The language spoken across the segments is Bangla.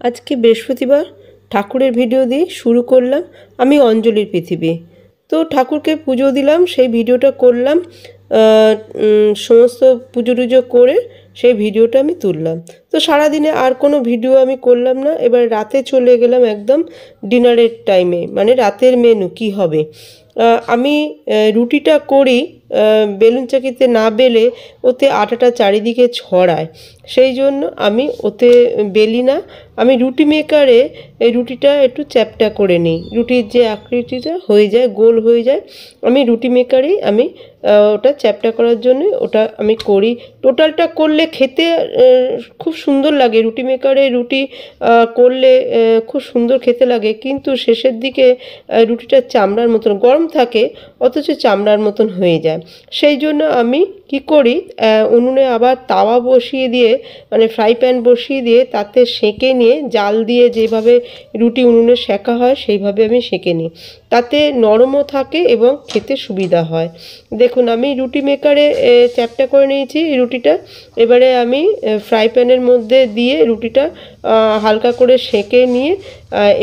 আজকে বৃহস্পতিবার ঠাকুরের ভিডিও দিয়ে শুরু করলাম আমি অঞ্জলির পৃথিবী। তো ঠাকুরকে পুজো দিলাম, সেই ভিডিওটা করলাম। সমস্ত পুজো টুজো করে সেই ভিডিওটা আমি তুললাম। তো সারাদিনে আর কোনো ভিডিও আমি করলাম না। এবার রাতে চলে গেলাম একদম ডিনারের টাইমে, মানে রাতের মেনু কি হবে। আমি রুটিটা করি বেলুন চাকিতে না বেলে, ওতে আটাটা চারিদিকে ছড়ায়, সেই জন্য আমি ওতে বেলি না। আমি রুটি মেকারে এই রুটিটা একটু চ্যাপ্টা করে নিই, রুটির যে আকৃতিটা হয়ে যায় গোল হয়ে যায়, আমি রুটি মেকারেই আমি ওটা চ্যাপ্টা করার জন্য ওটা আমি করি। টোটালটা করলে খেতে খুব সুন্দর লাগে। রুটি মেকারে রুটি করলে খুব সুন্দর খেতে লাগে, কিন্তু শেষের দিকে রুটিটা চামড়ার মতন গরম থাকে, অথচ চামড়ার মতন হয়ে যায়। সেই জন্য আমি কি করি, উনুনে আবার তাওয়া বসিয়ে দিয়ে, মানে ফ্রাই প্যান বসিয়ে দিয়ে তাতে সেঁকে নিয়ে জাল দিয়ে যেভাবে রুটি উনুনে সেঁকা হয় সেইভাবে আমি সেঁকে নিই। তাতে নরমও থাকে এবং খেতে সুবিধা হয়। দেখুন আমি রুটি মেকারে চ্যাপ্টা করে নিয়েছি রুটিটা। এবারে আমি ফ্রাই প্যানের মধ্যে দিয়ে রুটিটা হালকা করে সেঁকে নিয়ে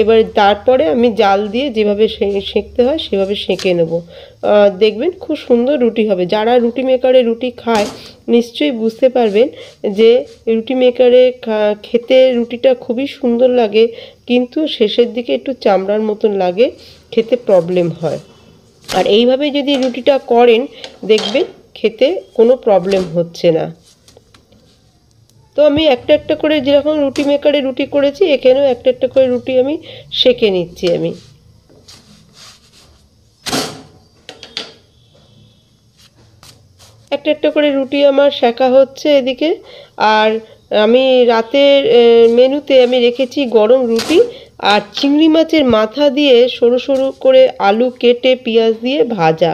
এবারে তারপরে আমি জাল দিয়ে যেভাবে সেঁকতে হয় সেভাবে সেঁকে নেব। দেখবেন খুব সুন্দর রুটি হবে। যারা রুটি মেকারে রুটি খায় নিশ্চয়ই বুঝতে পারবেন যে রুটি মেকারে খেতে রুটিটা খুবই সুন্দর লাগে, কিন্তু শেষের দিকে একটু চামড়ার মতন লাগে, খেতে প্রবলেম হয়। আর এইভাবে যদি রুটিটা করেন দেখবেন খেতে কোনো প্রবলেম হচ্ছে না। তো আমি একটা একটা করে যেরকম রুটি মেকারে রুটি করেছি, এখানেও একটা একটা করে রুটি আমি সেঁকে নিচ্ছি। আমি একটা একটা করে রুটি আমার সেঁকা হচ্ছে এদিকে। আর আমি রাতের মেনুতে আমি রেখেছি গরম রুটি আর চিংড়ি মাছের মাথা দিয়ে সরু সরু করে আলু কেটে পেঁয়াজ দিয়ে ভাজা।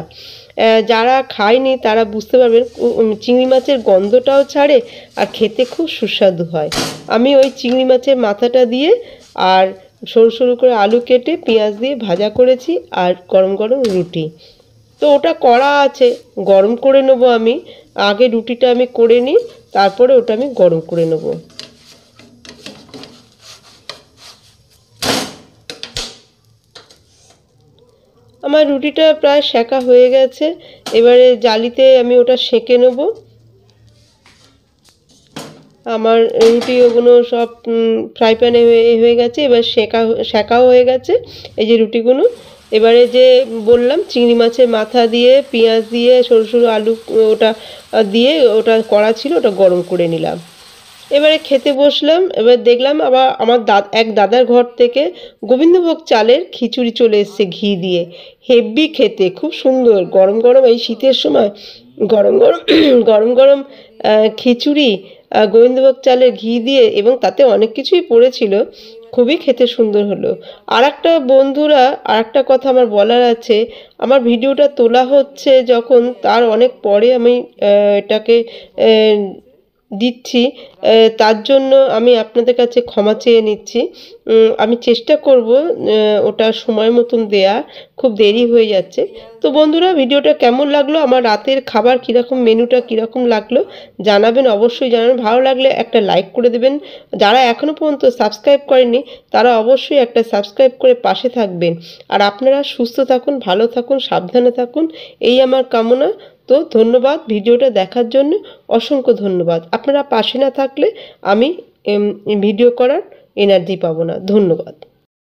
যারা খায়নি তারা বুঝতে পারবেন, চিংড়ি মাছের গন্ধটাও ছাড়ে আর খেতে খুব সুস্বাদু হয়। আমি ওই চিংড়ি মাছের মাথাটা দিয়ে আর সরু সরু করে আলু কেটে পেঁয়াজ দিয়ে ভাজা করেছি, আর গরম গরম রুটি। তো ওটা করা আছে, গরম করে নেব আমি। আগে রুটিটা আমি করে নিই, তারপরে ওটা আমি গরম করে নেব। আমার রুটিটা প্রায় সেঁকা হয়ে গেছে। এবারে জালিতে আমি ওটা সেঁকে নেব। আমার রুটি ওগুলো সব ফ্রাই প্যানে হয়ে গেছে। এবার সেঁকাও হয়ে গেছে এই যে রুটিগুলো। এবারে যে বললাম চিংড়ি মাছের মাথা দিয়ে পেঁয়াজ দিয়ে সরু সরু আলু ওটা দিয়ে ওটা করা ছিল, ওটা গরম করে নিলাম। এবারে খেতে বসলাম। এবার দেখলাম আবার আমার এক দাদার ঘর থেকে গোবিন্দভোগ চালের খিচুড়ি চলে এসছে ঘি দিয়ে। হেব্বি খেতে, খুব সুন্দর। গরম গরম এই শীতের সময় গরম গরম গরম গরম খিচুড়ি গোবিন্দভোগ চালের ঘি দিয়ে, এবং তাতে অনেক কিছুই পড়েছিল, খুবই খেতে সুন্দর হলো। আর একটা বন্ধুরা, আর একটা কথা আমার বলার আছে। আমার ভিডিওটা তোলা হচ্ছে যখন, তার অনেক পরে আমি এটাকে দিচ্ছি, তার জন্য আমি আপনাদের কাছে ক্ষমা চেয়ে নিচ্ছি। আমি চেষ্টা করব ওটা সময় মতন দেয়া, খুব দেরি হয়ে যাচ্ছে। তো বন্ধুরা ভিডিওটা কেমন লাগলো, আমার রাতের খাবার কীরকম, মেনুটা কীরকম লাগলো জানাবেন, অবশ্যই জানাবেন। ভালো লাগলে একটা লাইক করে দেবেন। যারা এখনও পর্যন্ত সাবস্ক্রাইব করেননি তারা অবশ্যই একটা সাবস্ক্রাইব করে পাশে থাকবেন। আর আপনারা সুস্থ থাকুন, ভালো থাকুন, সাবধানে থাকুন, এই আমার কামনা। তো ধন্যবাদ ভিডিওটা দেখার জন্য, অসংখ্য ধন্যবাদ। আপনারা পাশে না থাকলে আমি ভিডিও করার এনার্জি পাবো না। ধন্যবাদ।